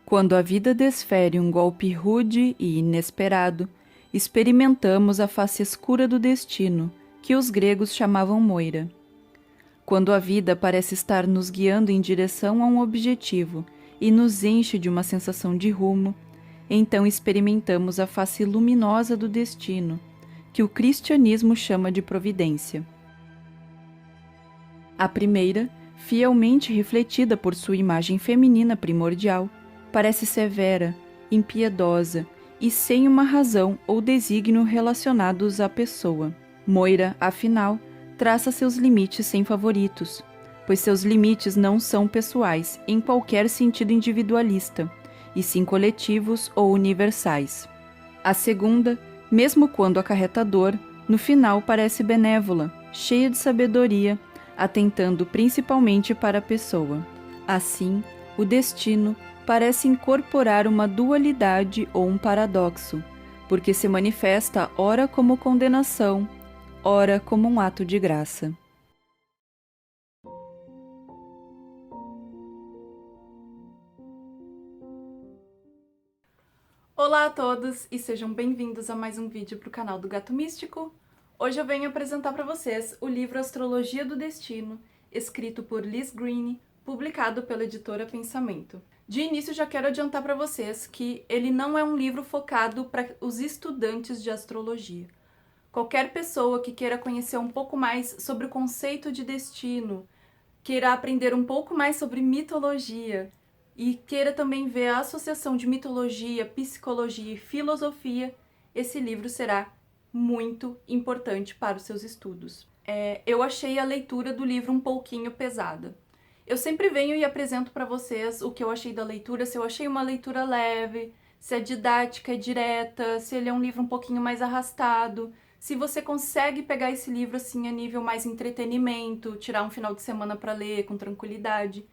Quando a vida desfere um golpe rude e inesperado, experimentamos a face escura do destino, que os gregos chamavam Moira. Quando a vida parece estar nos guiando em direção a um objetivo e nos enche de uma sensação de rumo, então experimentamos a face luminosa do destino, que o cristianismo chama de providência. A primeira, fielmente refletida por sua imagem feminina primordial, parece severa, impiedosa e sem uma razão ou desígnio relacionados à pessoa. Moira, afinal, traça seus limites sem favoritos, pois seus limites não são pessoais em qualquer sentido individualista, e sim coletivos ou universais. A segunda, mesmo quando acarreta dor, no final parece benévola, cheia de sabedoria, atentando principalmente para a pessoa. Assim, o destino parece incorporar uma dualidade ou um paradoxo, porque se manifesta ora como condenação, ora como um ato de graça. Olá a todos e sejam bem-vindos a mais um vídeo para o canal do Gato Místico. Hoje eu venho apresentar para vocês o livro Astrologia do Destino, escrito por Liz Greene, publicado pela editora Pensamento. De início já quero adiantar para vocês que ele não é um livro focado para os estudantes de astrologia. Qualquer pessoa que queira conhecer um pouco mais sobre o conceito de destino, queira aprender um pouco mais sobre mitologia e queira também ver a associação de mitologia, psicologia e filosofia, esse livro será muito importante para os seus estudos. Eu achei a leitura do livro um pouquinho pesada. Eu sempre venho e apresento para vocês o que eu achei da leitura, se eu achei uma leitura leve, se a didática é direta, se ele é um livro um pouquinho mais arrastado, se você consegue pegar esse livro assim a nível mais entretenimento, tirar um final de semana para ler com tranquilidade.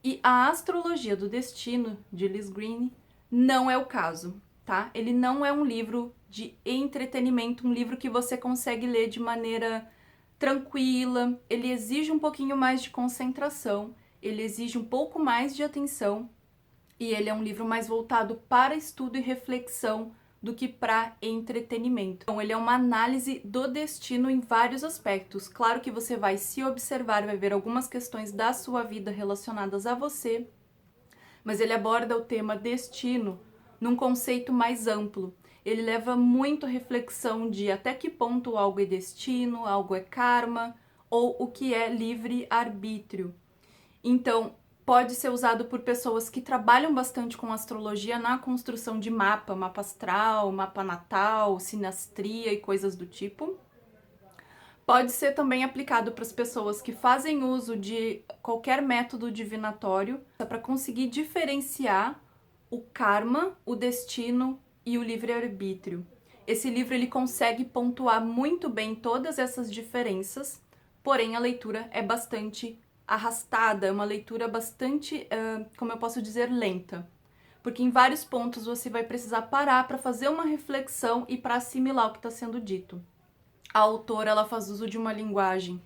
E a Astrologia do Destino, de Liz Greene, não é o caso, tá? Ele não é um livro de entretenimento, um livro que você consegue ler de maneira tranquila, ele exige um pouquinho mais de concentração, ele exige um pouco mais de atenção e ele é um livro mais voltado para estudo e reflexão do que para entretenimento. Então, ele é uma análise do destino em vários aspectos. Claro que você vai se observar, vai ver algumas questões da sua vida relacionadas a você, mas ele aborda o tema destino num conceito mais amplo. Ele leva muito a reflexão de até que ponto algo é destino, algo é karma, ou o que é livre-arbítrio. Então, pode ser usado por pessoas que trabalham bastante com astrologia na construção de mapa astral, mapa natal, sinastria e coisas do tipo. Pode ser também aplicado para as pessoas que fazem uso de qualquer método divinatório para conseguir diferenciar o karma, o destino e o livre-arbítrio. Esse livro ele consegue pontuar muito bem todas essas diferenças, porém a leitura é bastante arrastada, é uma leitura bastante, como eu posso dizer, lenta. Porque em vários pontos você vai precisar parar para fazer uma reflexão e para assimilar o que está sendo dito. A autora ela faz uso de uma linguagem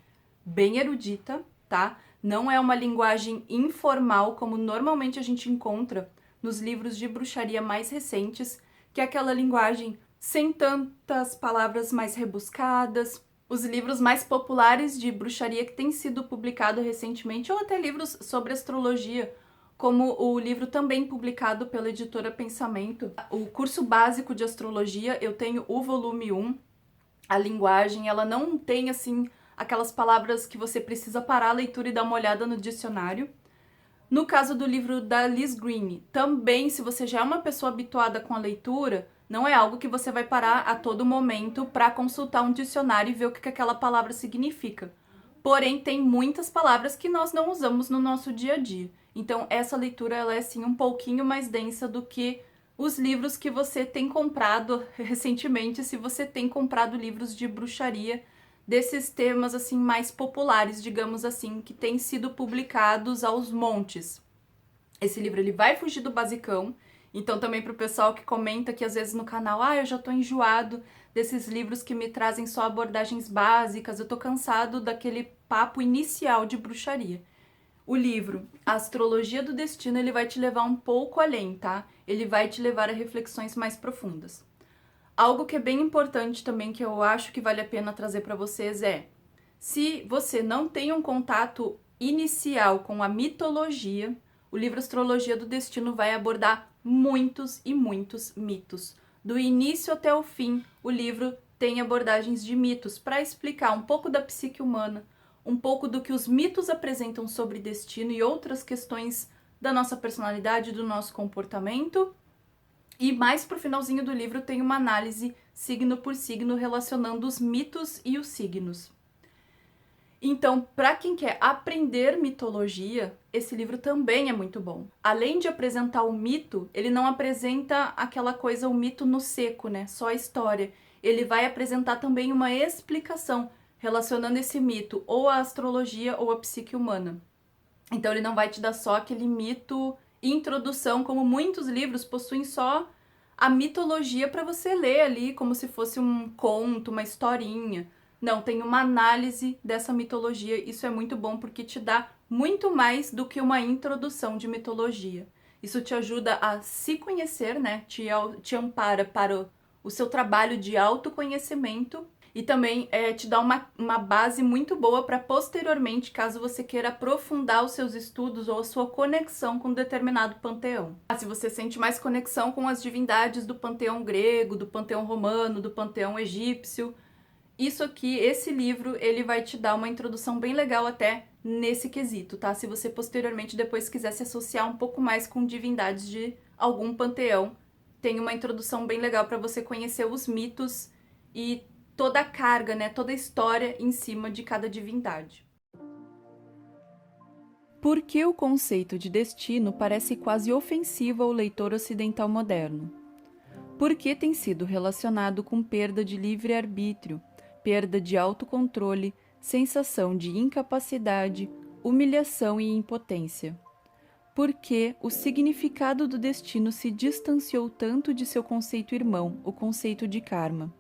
bem erudita, tá? Não é uma linguagem informal como normalmente a gente encontra nos livros de bruxaria mais recentes, que é aquela linguagem sem tantas palavras mais rebuscadas. Os livros mais populares de bruxaria que têm sido publicados recentemente, ou até livros sobre astrologia, como o livro também publicado pela editora Pensamento. O curso básico de astrologia, eu tenho o volume 1, a linguagem, ela não tem, assim, aquelas palavras que você precisa parar a leitura e dar uma olhada no dicionário. No caso do livro da Liz Greene, também, se você já é uma pessoa habituada com a leitura, não é algo que você vai parar a todo momento para consultar um dicionário e ver o que aquela palavra significa. Porém, tem muitas palavras que nós não usamos no nosso dia a dia. Então, essa leitura ela é, assim, um pouquinho mais densa do que os livros que você tem comprado recentemente, se você tem comprado livros de bruxaria, desses temas assim mais populares, digamos assim, que têm sido publicados aos montes. Esse livro ele vai fugir do basicão, então também para o pessoal que comenta que às vezes no canal, eu já tô enjoado desses livros que me trazem só abordagens básicas, eu tô cansado daquele papo inicial de bruxaria. O livro A Astrologia do Destino, ele vai te levar um pouco além, tá? Ele vai te levar a reflexões mais profundas. Algo que é bem importante também, que eu acho que vale a pena trazer para vocês é, se você não tem um contato inicial com a mitologia, o livro Astrologia do Destino vai abordar muitos e muitos mitos. Do início até o fim, o livro tem abordagens de mitos para explicar um pouco da psique humana, um pouco do que os mitos apresentam sobre destino e outras questões da nossa personalidade, do nosso comportamento. E mais pro finalzinho do livro tem uma análise signo por signo relacionando os mitos e os signos. Então, para quem quer aprender mitologia, esse livro também é muito bom. Além de apresentar o mito, ele não apresenta aquela coisa, o mito no seco, né? Só a história. Ele vai apresentar também uma explicação relacionando esse mito ou à astrologia ou à psique humana. Então ele não vai te dar só aquele mito introdução, como muitos livros possuem só a mitologia para você ler ali, como se fosse um conto, uma historinha. Não, tem uma análise dessa mitologia. Isso é muito bom porque te dá muito mais do que uma introdução de mitologia. Isso te ajuda a se conhecer, né? Te ampara para o seu trabalho de autoconhecimento e também te dá uma base muito boa para posteriormente, caso você queira aprofundar os seus estudos ou a sua conexão com determinado panteão. Se você sente mais conexão com as divindades do panteão grego, do panteão romano, do panteão egípcio, isso aqui, esse livro, ele vai te dar uma introdução bem legal até nesse quesito, tá? Se você posteriormente depois quiser se associar um pouco mais com divindades de algum panteão, tem uma introdução bem legal para você conhecer os mitos e toda a carga, né, toda a história em cima de cada divindade. Por que o conceito de destino parece quase ofensivo ao leitor ocidental moderno? Porque tem sido relacionado com perda de livre-arbítrio, perda de autocontrole, sensação de incapacidade, humilhação e impotência. Porque o significado do destino se distanciou tanto de seu conceito irmão, o conceito de karma.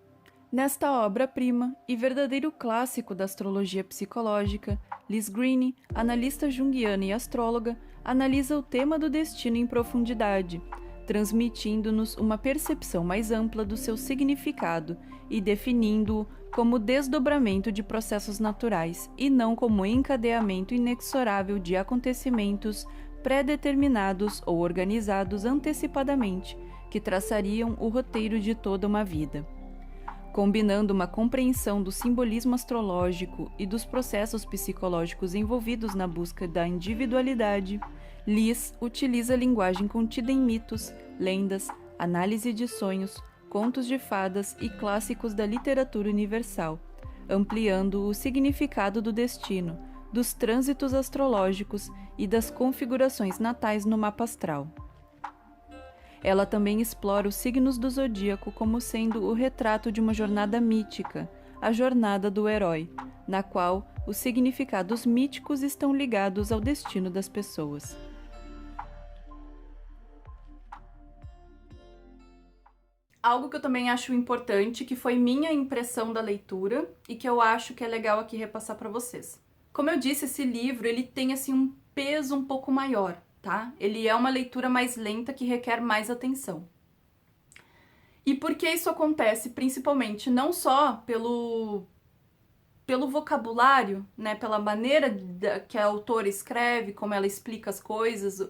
Nesta obra-prima e verdadeiro clássico da astrologia psicológica, Liz Greene, analista junguiana e astróloga, analisa o tema do destino em profundidade, transmitindo-nos uma percepção mais ampla do seu significado e definindo-o como desdobramento de processos naturais e não como encadeamento inexorável de acontecimentos pré-determinados ou organizados antecipadamente, que traçariam o roteiro de toda uma vida. Combinando uma compreensão do simbolismo astrológico e dos processos psicológicos envolvidos na busca da individualidade, Liz utiliza a linguagem contida em mitos, lendas, análise de sonhos, contos de fadas e clássicos da literatura universal, ampliando o significado do destino, dos trânsitos astrológicos e das configurações natais no mapa astral. Ela também explora os signos do zodíaco como sendo o retrato de uma jornada mítica, a jornada do herói, na qual os significados míticos estão ligados ao destino das pessoas. Algo que eu também acho importante, que foi minha impressão da leitura e que eu acho que é legal aqui repassar para vocês. Como eu disse, esse livro ele tem assim um peso um pouco maior, tá? Ele é uma leitura mais lenta que requer mais atenção. E por que isso acontece? Principalmente não só pelo vocabulário, né? Pela maneira que a autora escreve, como ela explica as coisas,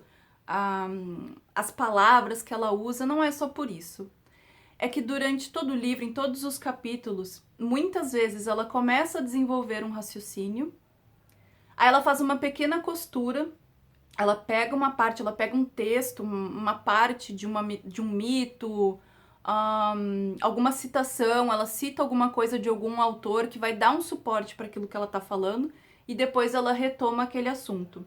as palavras que ela usa, não é só por isso. É que durante todo o livro, em todos os capítulos, muitas vezes ela começa a desenvolver um raciocínio, aí ela faz uma pequena costura, ela pega uma parte, ela pega um texto, uma parte de um mito, alguma citação, ela cita alguma coisa de algum autor que vai dar um suporte para aquilo que ela está falando e depois ela retoma aquele assunto.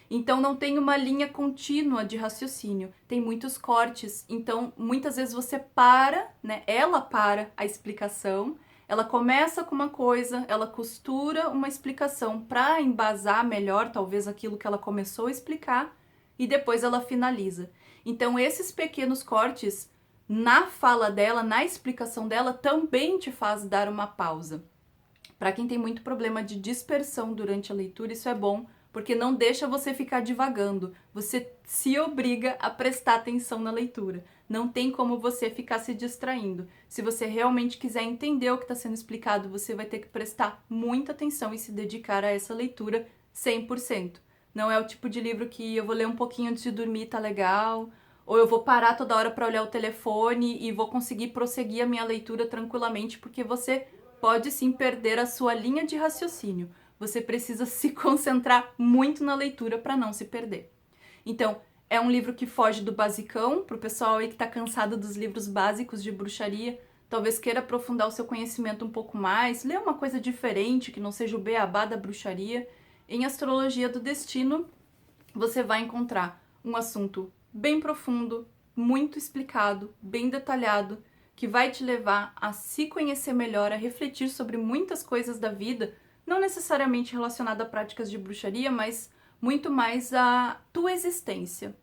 Então não tem uma linha contínua de raciocínio, tem muitos cortes, então muitas vezes você para, né? Ela para a explicação, ela começa com uma coisa, ela costura uma explicação para embasar melhor talvez aquilo que ela começou a explicar e depois ela finaliza. Então esses pequenos cortes na fala dela, na explicação dela, também te faz dar uma pausa. Para quem tem muito problema de dispersão durante a leitura, isso é bom, porque não deixa você ficar divagando, você se obriga a prestar atenção na leitura. Não tem como você ficar se distraindo. Se você realmente quiser entender o que está sendo explicado, você vai ter que prestar muita atenção e se dedicar a essa leitura 100%. Não é o tipo de livro que eu vou ler um pouquinho antes de dormir, tá legal, ou eu vou parar toda hora para olhar o telefone e vou conseguir prosseguir a minha leitura tranquilamente, porque você pode sim perder a sua linha de raciocínio. Você precisa se concentrar muito na leitura para não se perder. Então, é um livro que foge do basicão, para o pessoal aí que está cansado dos livros básicos de bruxaria, talvez queira aprofundar o seu conhecimento um pouco mais, ler uma coisa diferente, que não seja o beabá da bruxaria. Em Astrologia do Destino, você vai encontrar um assunto bem profundo, muito explicado, bem detalhado, que vai te levar a se conhecer melhor, a refletir sobre muitas coisas da vida, não necessariamente relacionada a práticas de bruxaria, mas muito mais à tua existência.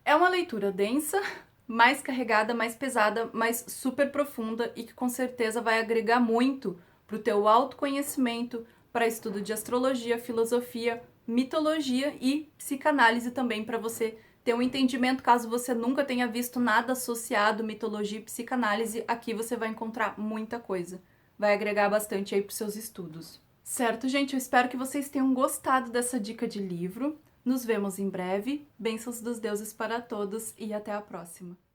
É uma leitura densa, mais carregada, mais pesada, mas super profunda e que com certeza vai agregar muito para o teu autoconhecimento, para estudo de astrologia, filosofia, mitologia e psicanálise também, para você ter um entendimento, caso você nunca tenha visto nada associado mitologia e psicanálise, aqui você vai encontrar muita coisa. Vai agregar bastante aí para os seus estudos. Certo, gente? Eu espero que vocês tenham gostado dessa dica de livro. Nos vemos em breve. Bênçãos dos deuses para todos e até a próxima.